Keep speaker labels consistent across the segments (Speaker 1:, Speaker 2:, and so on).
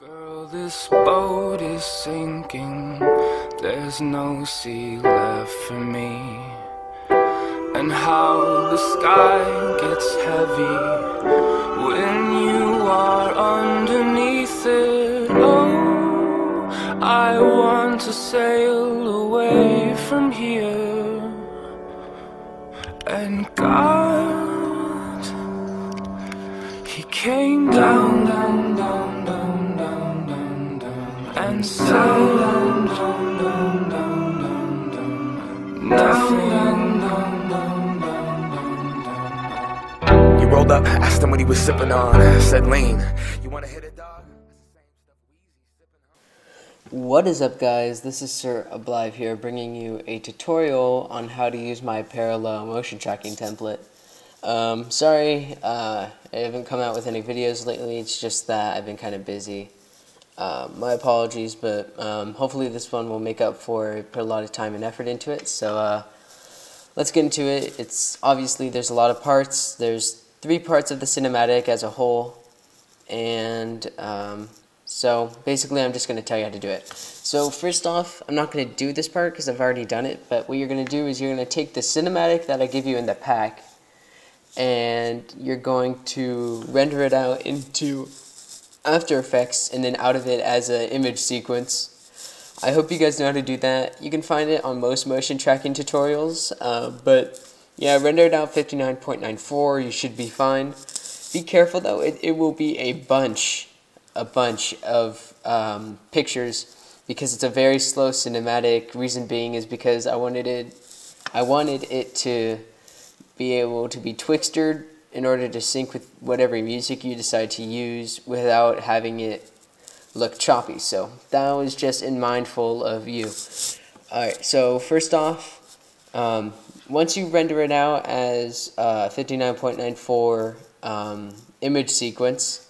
Speaker 1: Girl, this boat is sinking. There's no sea left for me. And how the sky gets heavy when you are underneath it. Oh, I want to sail away from here. And God, He came down, down, down, down, down, down, down, and sang down, down, down, down, down, down, nothing, down, down, down, down, down.
Speaker 2: You rolled up, asked him what he was sipping on. Said lean. You wanna hit it, dog?
Speaker 3: What is up, guys? This is Sir Oblive here, bringing you a tutorial on how to use my parallel motion tracking template. Sorry, I haven't come out with any videos lately. It's just that I've been kind of busy. My apologies, but hopefully this one will make up for it. Put a lot of time and effort into it. So let's get into it. It's obviously there's a lot of parts. There's 3 parts of the cinematic as a whole, and so basically I'm just going to tell you how to do it. So first off, I'm not going to do this part because I've already done it, but what you're going to do is you're going to take the cinematic that I give you in the pack, and you're going to render it out into After Effects and then out of it as an image sequence. I hope you guys know how to do that. You can find it on most motion tracking tutorials, but yeah, render it out 59.94, you should be fine. Be careful though, it will be a bunch of pictures because it's a very slow cinematic. Reason being is because I wanted it to be able to be twixtered in order to sync with whatever music you decide to use without having it look choppy. So that was just in mindful of you. Alright, so first off, once you render it out as 59.94 image sequence,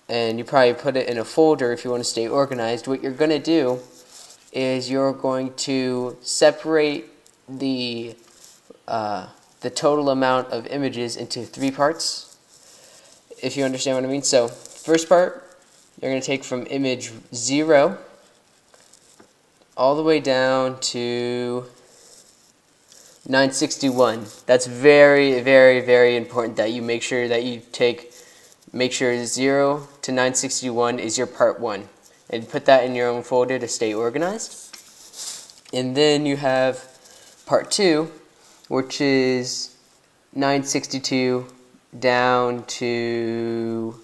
Speaker 3: and you probably put it in a folder if you want to stay organized, what you're going to do is you're going to separate the total amount of images into 3 parts, if you understand what I mean. So first part, you're going to take from image 0 all the way down to 961. That's very, very, very important that you make sure that you make sure 0 to 961 is your part 1, and put that in your own folder to stay organized. And then you have part 2, which is 962 down to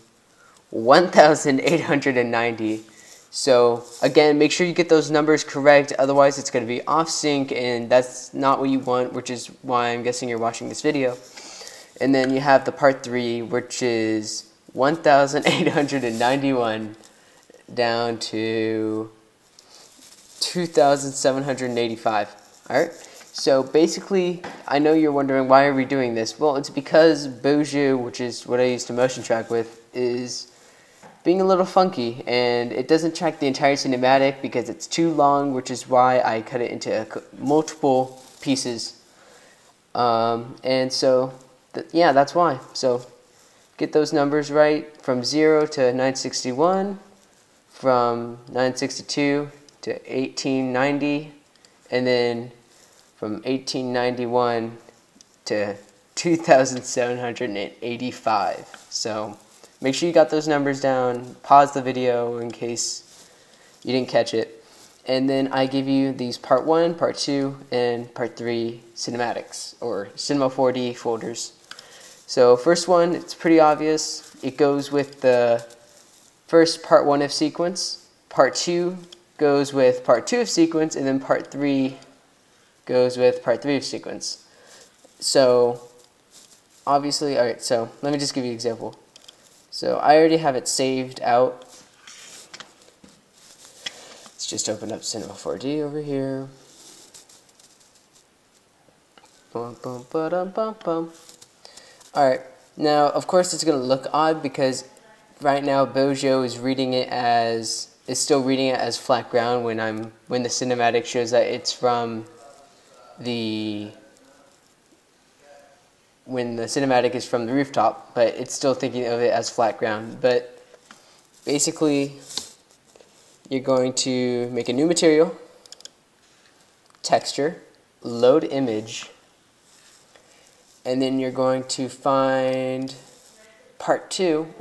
Speaker 3: 1890. So again, make sure you get those numbers correct, otherwise it's going to be off sync, and that's not what you want, which is why I'm guessing you're watching this video. And then you have the part 3, which is 1891 down to 2785. Alright, so basically, I know you're wondering, why are we doing this? Well, it's because MW2, which is what I used to motion track with, is being a little funky, and it doesn't track the entire cinematic because it's too long, which is why I cut it into multiple pieces. And so, yeah, that's why. So get those numbers right, from 0 to 961, from 962 to 1890, and then from 1891 to 2785. So make sure you got those numbers down. Pause the video in case you didn't catch it. And then I give you these part 1, part 2, and part 3 cinematics, or Cinema 4D folders. So first one, it's pretty obvious. It goes with the first part 1 of sequence. Part 2 goes with part 2 of sequence, and then part 3 goes with part 3 of sequence. So obviously, alright, so let me just give you an example. So I already have it saved out. Let's just open up Cinema 4D over here. Bum, bum, ba-dum, bum, bum. Alright, now of course it's going to look odd because right now MW2 is still reading it as flat ground when the cinematic shows that it's from when the cinematic is from the rooftop, but it's still thinking of it as flat ground. But basically, you're going to make a new material, texture, load image, and then you're going to find part 1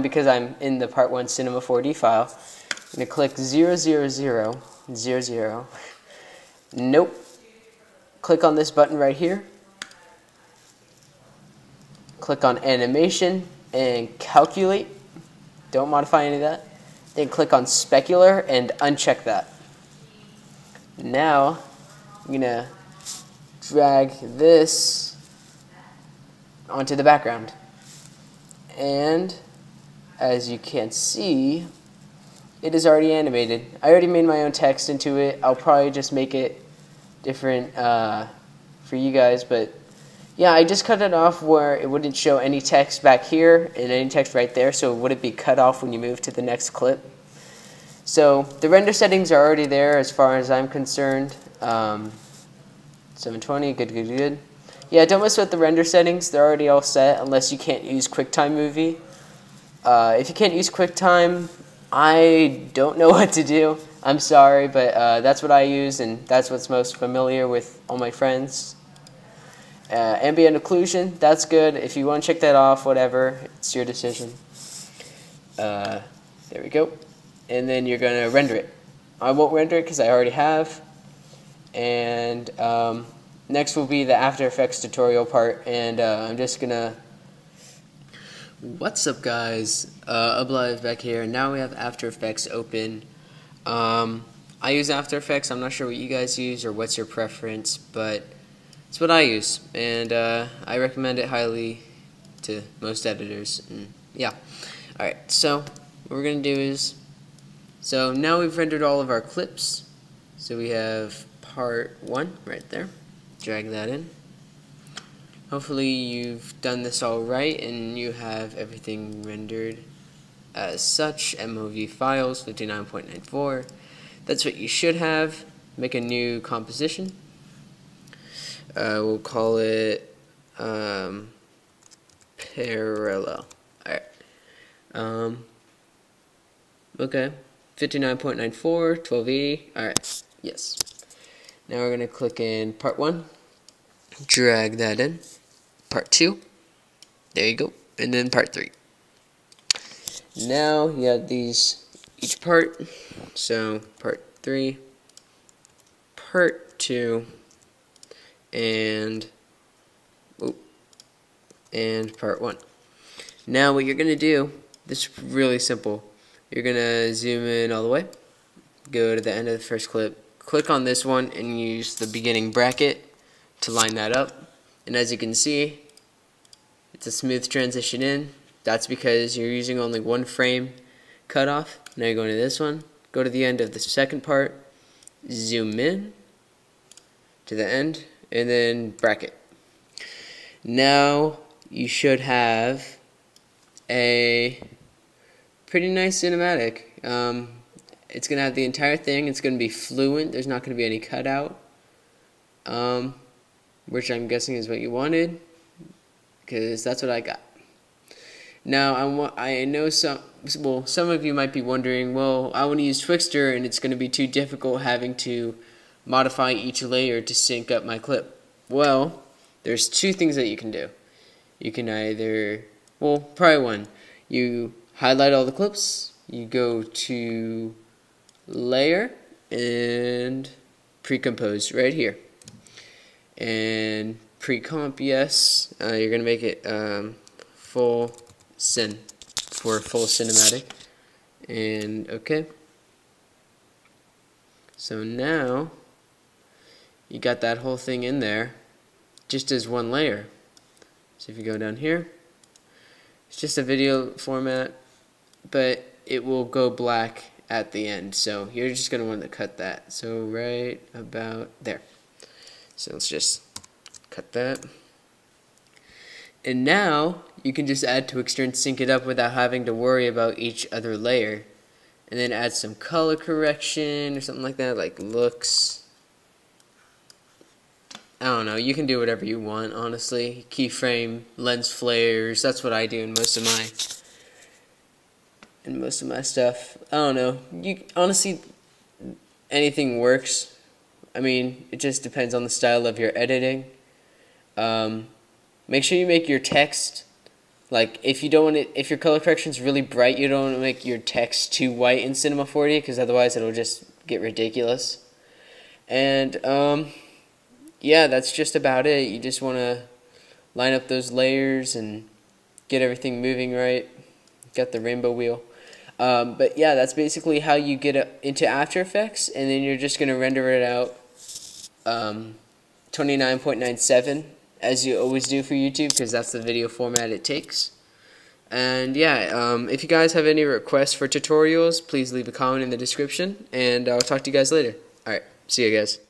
Speaker 3: because I'm in the part 1 Cinema 4D file. I'm going to click 00000. Nope. Click on this button right here. Click on animation and calculate. Don't modify any of that. Then click on specular and uncheck that. Now I'm going to drag this onto the background. And as you can see, it is already animated. I already made my own text into it. I'll probably just make it different for you guys, but yeah, I just cut it off where it wouldn't show any text back here and any text right there, so it wouldn't be cut off when you move to the next clip. So the render settings are already there as far as I'm concerned. 720, good. Yeah, don't mess with the render settings. They're already all set unless you can't use QuickTime Movie. If you can't use QuickTime, I don't know what to do. I'm sorry, but that's what I use, and that's what's most familiar with all my friends. Ambient occlusion, that's good. If you want to check that off, whatever, it's your decision. There we go. And then you're going to render it. I won't render it because I already have. And next will be the After Effects tutorial part, and I'm just going to... What's up, guys? Ublive back here. Now we have After Effects open. I use After Effects. I'm not sure what you guys use or what's your preference, but it's what I use, and I recommend it highly to most editors. And yeah. Alright, so what we're going to do is, so now we've rendered all of our clips. So we have part 1 right there. Drag that in. Hopefully you've done this all right and you have everything rendered as such. MOV files 59.94. That's what you should have. Make a new composition. We'll call it parallel. Alright. Okay. 59.94, 1280. Alright. Yes. Now we're going to click in part 1. Drag that in. Part 2. There you go. And then part 3. Now you have these, each part. So part 3, part 2, and part 1. Now what you're going to do, this is really simple. You're going to zoom in all the way, go to the end of the first clip, click on this one and use the beginning bracket to line that up. And as you can see, it's a smooth transition in. That's because you're using only one frame cutoff. Now you're going to this one, go to the end of the second part, zoom in to the end, and then bracket. Now you should have a pretty nice cinematic. It's going to have the entire thing. It's going to be fluent. There's not going to be any cutout, which I'm guessing is what you wanted, because that's what I got. Now I know some of you might be wondering, well, I want to use Twixtor and it's going to be too difficult having to modify each layer to sync up my clip. Well, there's two things that you can do. You can either, well, probably one. You highlight all the clips, you go to layer and pre-compose right here. And pre-comp, yes, you're going to make it full cin for full cinematic. And okay. So now you got that whole thing in there just as one layer. So if you go down here, it's just a video format, but it will go black at the end. So you're just going to want to cut that. So right about there. So let's just cut that. And now you can just add Twixtor and sync it up without having to worry about each other layer. And then add some color correction or something like that, like looks. I don't know, you can do whatever you want, honestly. Keyframe, lens flares, that's what I do in most of my in most of my stuff. I don't know. You honestly, anything works. I mean, it just depends on the style of your editing. Make sure you make your text, like, if you don't want it, if your color correction is really bright, you don't want to make your text too white in Cinema 4D, because otherwise it'll just get ridiculous. And yeah, that's just about it. You just want to line up those layers and get everything moving right. Got the rainbow wheel. But yeah, that's basically how you get into After Effects, and then you're just going to render it out 29.97, as you always do for YouTube, because that's the video format it takes. And yeah, if you guys have any requests for tutorials, please leave a comment in the description, and I'll talk to you guys later. Alright, see you guys.